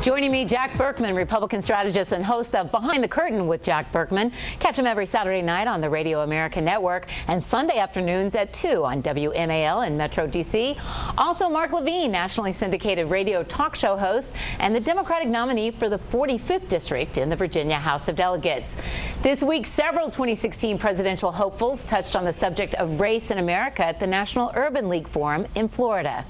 Joining me, Jack Berkman, Republican strategist and host of Behind the Curtain with Jack Berkman. Catch him every Saturday night on the Radio American Network and Sunday afternoons at 2 on WMAL in Metro D.C. Also, Mark Levine, nationally syndicated radio talk show host and the Democratic nominee for the 45th District in the Virginia House of Delegates. This week, several 2016 presidential hopefuls touched on the subject of race in America at the National Urban League Forum in Florida.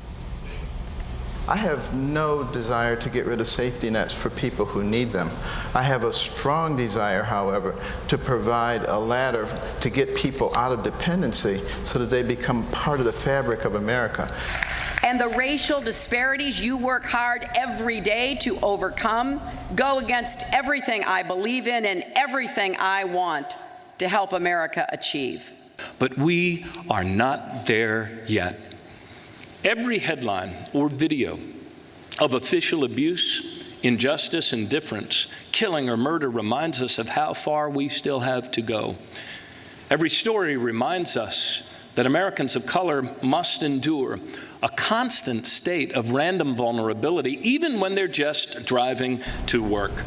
I have no desire to get rid of safety nets for people who need them. I have a strong desire, however, to provide a ladder to get people out of dependency so that they become part of the fabric of America. And the racial disparities you work hard every day to overcome go against everything I believe in and everything I want to help America achieve. But we are not there yet. Every headline or video of official abuse, injustice, indifference, killing, or murder reminds us of how far we still have to go. Every story reminds us that Americans of color must endure a constant state of random vulnerability, even when they're just driving to work.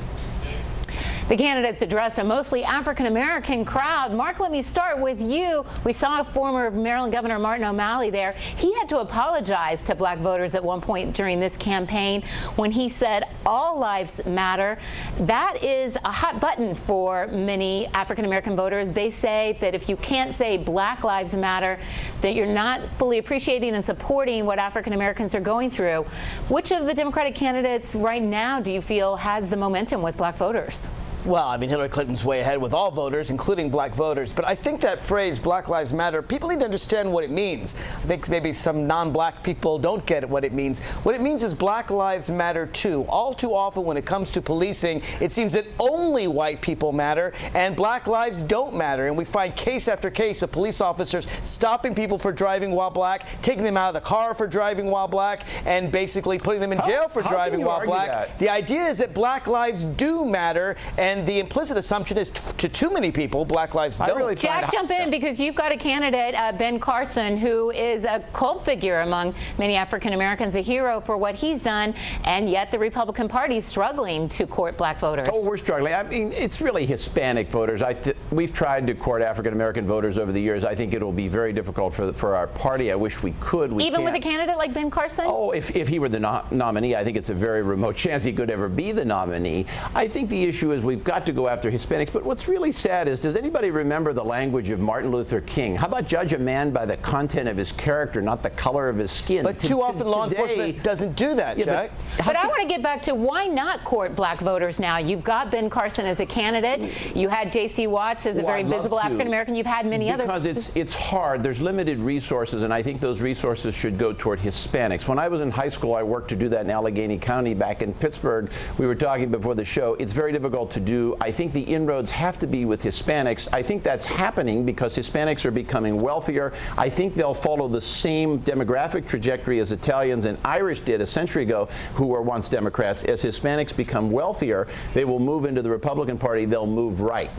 The candidates addressed a mostly African-American crowd. Mark, let me start with you. We saw former Maryland Governor Martin O'Malley there. He had to apologize to black voters at one point during this campaign when he said all lives matter. That is a hot button for many African-American voters. They say that if you can't say Black Lives Matter, that you're not fully appreciating and supporting what African-Americans are going through. Which of the Democratic candidates right now do you feel has the momentum with black voters? Well, I mean, Hillary Clinton's way ahead with all voters, including black voters. But I think that phrase, Black Lives Matter, people need to understand what it means. I think maybe some non-black people don't get what it means. What it means is Black Lives Matter, too. All too often when it comes to policing, it seems that only white people matter and black lives don't matter. And we find case after case of police officers stopping people for driving while black, taking them out of the car for driving while black, and basically putting them in jail for driving while black. The idea is that black lives do matter, and the implicit assumption is to too many people, black lives don't. Really Jack, jump in, because you've got a candidate, Ben Carson, who is a cult figure among many African Americans, a hero for what he's done, and yet the Republican Party is struggling to court black voters. Oh, we're struggling. I mean, it's really Hispanic voters. We've tried to court African American voters over the years. I think it'll be very difficult for our party. I wish we could. Even with a candidate like Ben Carson? Oh, if he were the nominee, I think it's a very remote chance he could ever be the nominee. I think the issue is we've got to go after Hispanics. But what's really sad is, does anybody remember the language of Martin Luther King? How about judge a man by the content of his character, not the color of his skin? But too often law enforcement doesn't do that, Jack. But I want to get back to why not court black voters now? You've got Ben Carson as a candidate. You had J.C. Watts as a very visible African American. You've had many others. Because it's hard. There's limited resources, and I think those resources should go toward Hispanics. When I was in high school, I worked to do that in Allegheny County back in Pittsburgh. We were talking before the show. It's very difficult to do. I think the inroads have to be with Hispanics. I think that's happening because Hispanics are becoming wealthier. I think they'll follow the same demographic trajectory as Italians and Irish did a century ago, who were once Democrats. As Hispanics become wealthier, they will move into the Republican Party. They'll move right.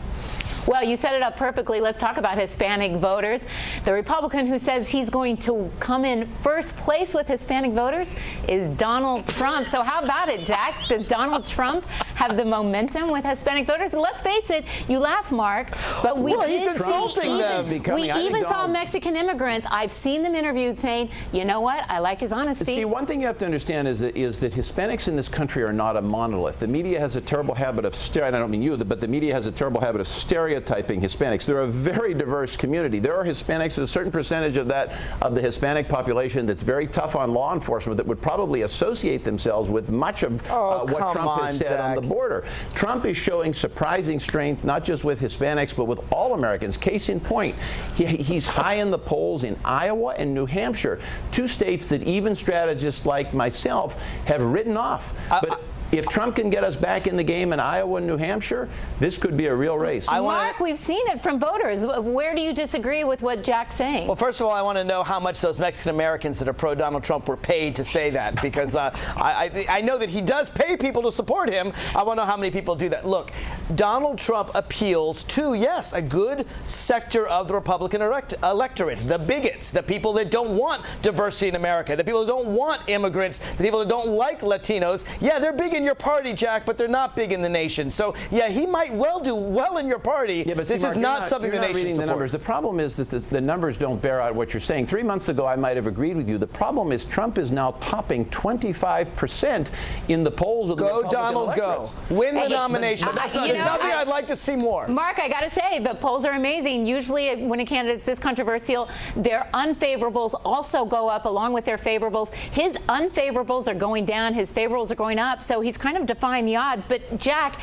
Well, you set it up perfectly. Let's talk about Hispanic voters. The Republican who says he's going to come in first place with Hispanic voters is Donald Trump. So how about it, Jack? Does Donald Trump have the momentum with Hispanic voters? Let's face it, you laugh, Mark, but he's insulting them. We even saw Mexican immigrants. I've seen them interviewed saying, you know what, I like his honesty. See, one thing you have to understand is that Hispanics in this country are not a monolith. The media has a terrible habit of I don't mean you, but the media has a terrible habit of stereotyping Hispanics. They're a very diverse community. There are Hispanics, a certain percentage of the Hispanic population that's very tough on law enforcement, that would probably associate themselves with much of what Trump has said on the border. Trump is showing surprising strength, not just with Hispanics, but with all Americans. Case in point, he's high in the polls in Iowa and New Hampshire, two states that even strategists like myself have written off. But if Trump can get us back in the game in Iowa and New Hampshire, this could be a real race. Mark, we've seen it from voters. Where do you disagree with what Jack's saying? Well, first of all, I want to know how much those Mexican Americans that are pro-Donald Trump were paid to say that, because I know that he does pay people to support him. I want to know how many people do that. Look, Donald Trump appeals to, yes, a good sector of the Republican electorate, the bigots, the people that don't want diversity in America, the people that don't want immigrants, the people that don't like Latinos. Yeah, they're bigoted in your party, Jack, but they're not big in the nation. So, yeah, he might well do well in your party. Yeah, but this is not something the nation reading the numbers. supports. The problem is that the numbers don't bear out what you're saying. 3 months ago, I might have agreed with you. The problem is Trump is now topping 25% in the polls of the Republican Donald, electorates. go. Win the nomination. There's nothing I'd like to see more. Mark, I got to say, the polls are amazing. Usually when a candidate's this controversial, their unfavorables also go up along with their favorables. His unfavorables are going down, his favorables are going up, so he's kind of defying the odds. But, Jack,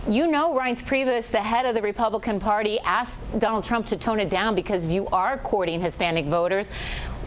you know Reince Priebus, the head of the Republican Party, asked Donald Trump to tone it down because you are courting Hispanic voters.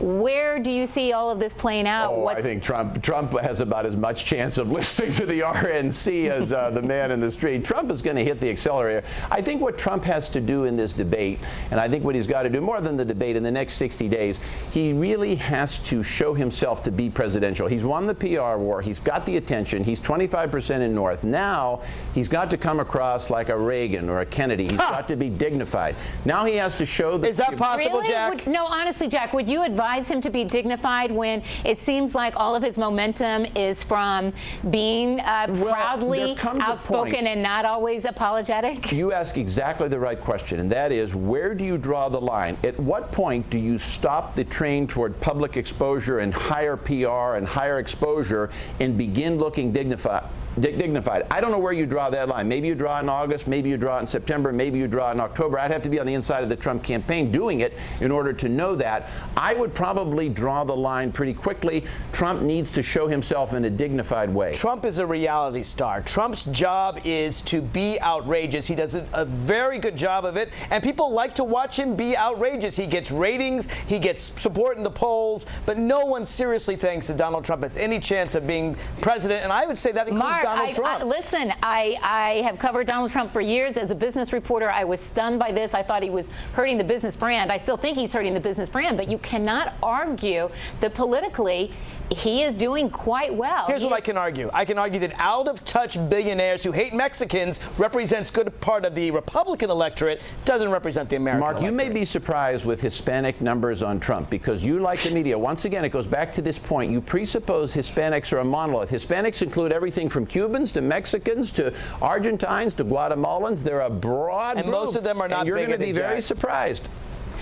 Where do you see all of this playing out? Oh, I think Trump has about as much chance of listening to the RNC as the man in the street. Trump is going to hit the accelerator. I think what Trump has to do in this debate, and I think what he's got to do more than the debate in the next 60 days, he really has to show himself to be presidential. He's won the PR war. He's got the attention. He's 25% in North. Now he's got to come across like a Reagan or a Kennedy. He's got to be dignified. Now he has to show that. Is that possible, really? Jack? No, honestly, Jack, would you advise him to be dignified when it seems like all of his momentum is from being proudly outspoken and not always apologetic? You ask exactly the right question, and that is, where do you draw the line? At what point do you stop the train toward public exposure and higher PR and higher exposure and begin looking dignified? I don't know where you draw that line. Maybe you draw it in August, maybe you draw it in September, maybe you draw it in October. I'd have to be on the inside of the Trump campaign doing it in order to know that. I would probably draw the line pretty quickly. Trump needs to show himself in a dignified way. Trump is a reality star. Trump's job is to be outrageous. He does a very good job of it, and people like to watch him be outrageous. He gets ratings, he gets support in the polls, but no one seriously thinks that Donald Trump has any chance of being president, and I would say that includes Donald Trump. Listen, I have covered Donald Trump for years as a business reporter. I was stunned by this. I thought he was hurting the business brand. I still think he's hurting the business brand, but you cannot argue that politically he is doing quite well. Here's what I can argue. I can argue that out-of-touch billionaires who hate Mexicans represents good part of the Republican electorate, doesn't represent the American electorate. You may be surprised with Hispanic numbers on Trump because you, like the media, once again, it goes back to this point. You presuppose Hispanics are a monolith. Hispanics include everything from Cubans to Mexicans to Argentines to Guatemalans. They're a broad group. And most of them are not and you're going to be very Jack. surprised.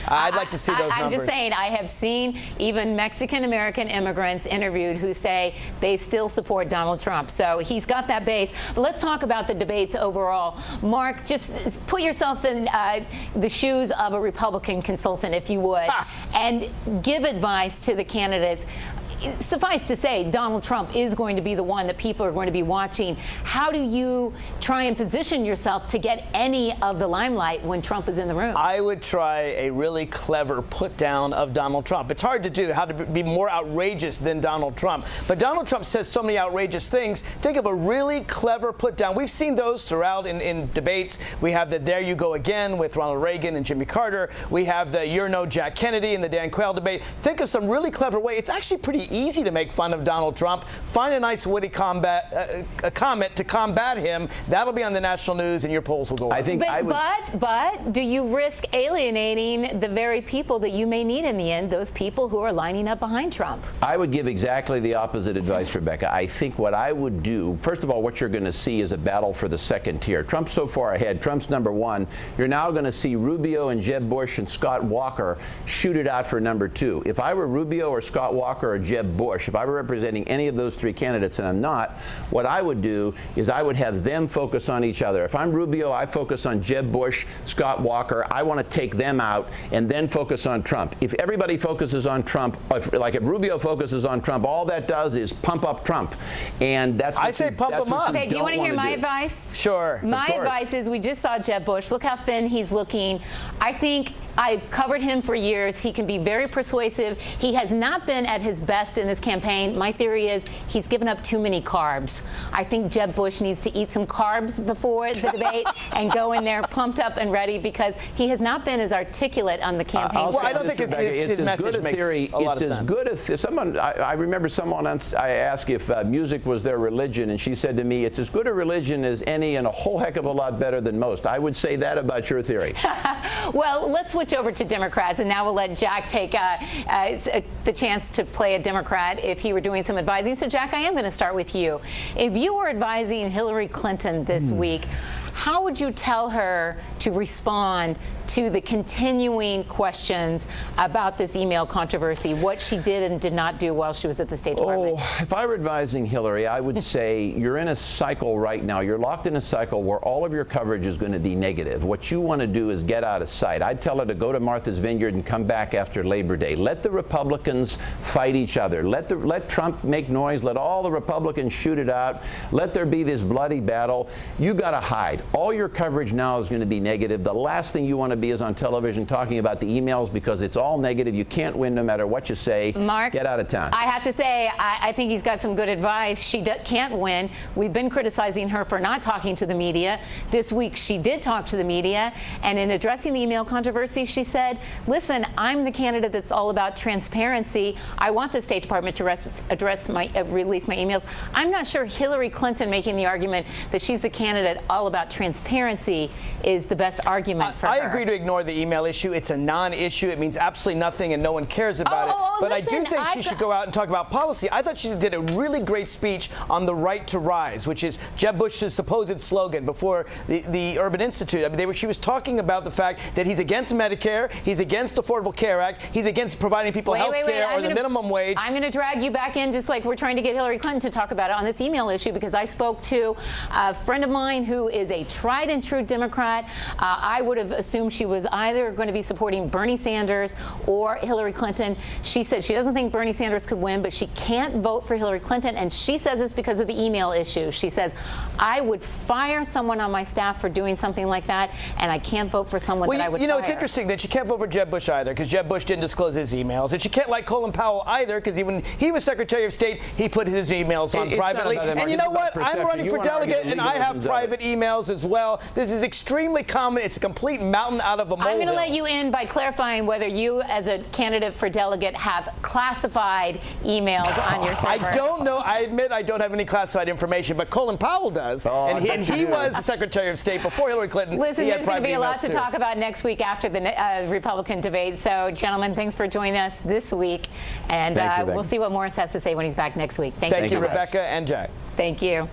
I'd like to see those numbers. I'm just saying, I have seen even Mexican-American immigrants interviewed who say they still support Donald Trump. So he's got that base. But let's talk about the debates overall. Mark, just put yourself in the shoes of a Republican consultant, if you would, and give advice to the candidates. Suffice to say, Donald Trump is going to be the one that people are going to be watching. How do you try and position yourself to get any of the limelight when Trump is in the room? I would try a really clever put down of Donald Trump. It's hard to do, how to be more outrageous than Donald Trump. But Donald Trump says so many outrageous things. Think of a really clever put down. We've seen those throughout in debates. We have the "There You Go Again" with Ronald Reagan and Jimmy Carter. We have the "You're No Jack Kennedy" in the Dan Quayle debate. Think of some really clever way. It's actually pretty easy to make fun of Donald Trump. Find a nice witty comment to combat him. That'll be on the national news, and your polls will go up. But do you risk alienating the very people that you may need in the end, those people who are lining up behind Trump? I would give exactly the opposite advice, Rebecca. I think what I would do, first of all, what you're going to see is a battle for the second tier. Trump's so far ahead. Trump's number one. You're now going to see Rubio and Jeb Bush and Scott Walker shoot it out for number two. If I were Rubio or Scott Walker or Jeb Bush, if I were representing any of those three candidates, and I'm not, what I would do is I would have them focus on each other. If I'm Rubio, I focus on Jeb Bush, Scott Walker. I want to take them out and then focus on Trump. If everybody focuses on Trump, if Rubio focuses on Trump, all that does is pump up Trump. And that's I say pump him up. Okay, do you want to hear my advice? Sure. My advice is, we just saw Jeb Bush. Look how thin he's looking. I think I covered him for years. He can be very persuasive. He has not been at his best in this campaign. My theory is he's given up too many carbs. I think Jeb Bush needs to eat some carbs before the debate and go in there pumped up and ready, because he has not been as articulate on the campaign. Well, I don't think his message makes a lot of sense. It's as good I remember someone I asked if music was their religion, and she said to me, it's as good a religion as any and a whole heck of a lot better than most. I would say that about your theory. Well, let's switch over to Democrats, and now we'll let Jack take the chance to play a Democrat Democrat if he were doing some advising. So, Jack, I am going to start with you. If you were advising Hillary Clinton this week, how would you tell her to respond to the continuing questions about this email controversy, what she did and did not do while she was at the State Department? Oh, if I were advising Hillary, I would say you're in a cycle right now. You're locked in a cycle where all of your coverage is going to be negative. What you want to do is get out of sight. I'd tell her to go to Martha's Vineyard and come back after Labor Day. Let the Republicans fight each other. Let Trump make noise. Let all the Republicans shoot it out. Let there be this bloody battle. You got to hide. All your coverage now is going to be negative. The last thing you want to be is on television talking about the emails because it's all negative. You can't win no matter what you say. Mark, get out of town. I have to say, I think he's got some good advice. She can't win. We've been criticizing her for not talking to the media. This week, she did talk to the media. And in addressing the email controversy, she said, listen, I'm the candidate that's all about transparency. I want the State Department to release my emails. I'm not sure Hillary Clinton making the argument that she's the candidate all about transparency is the best argument for her. I agree to ignore the email issue. It's a non-issue. It means absolutely nothing and no one cares about it. But listen, I do think she should go out and talk about policy. I thought she did a really great speech on the right to rise, which is Jeb Bush's supposed slogan before the Urban Institute. I mean, she was talking about the fact that he's against Medicare, he's against the Affordable Care Act, he's against providing people health care or the minimum wage. I'm going to drag you back in just like we're trying to get Hillary Clinton to talk about it on this email issue because I spoke to a friend of mine who is a tried and true Democrat. I would have assumed she was either going to be supporting Bernie Sanders or Hillary Clinton. She said she doesn't think Bernie Sanders could win, but she can't vote for Hillary Clinton, and she says it's because of the email issue. She says, I would fire someone on my staff for doing something like that, and I can't vote for someone that I would fire. It's interesting that she can't vote for Jeb Bush either because Jeb Bush didn't disclose his emails, and she can't like Colin Powell either because when he was Secretary of State, he put his emails on privately. And you know what? I'm running for delegate, and I have private emails as well. This is extremely common. It's a complete mountain out of a molehill. I'm going to let you in by clarifying whether you, as a candidate for delegate, have classified emails on your server. I don't know. I admit I don't have any classified information, but Colin Powell does. And he was the Secretary of State before Hillary Clinton. Listen, there's going to be a lot to too. talk about next week after the Republican debate. So, gentlemen, thanks for joining us this week. And we'll see what Morris has to say when he's back next week. Thank you so much. Rebecca and Jack. Thank you.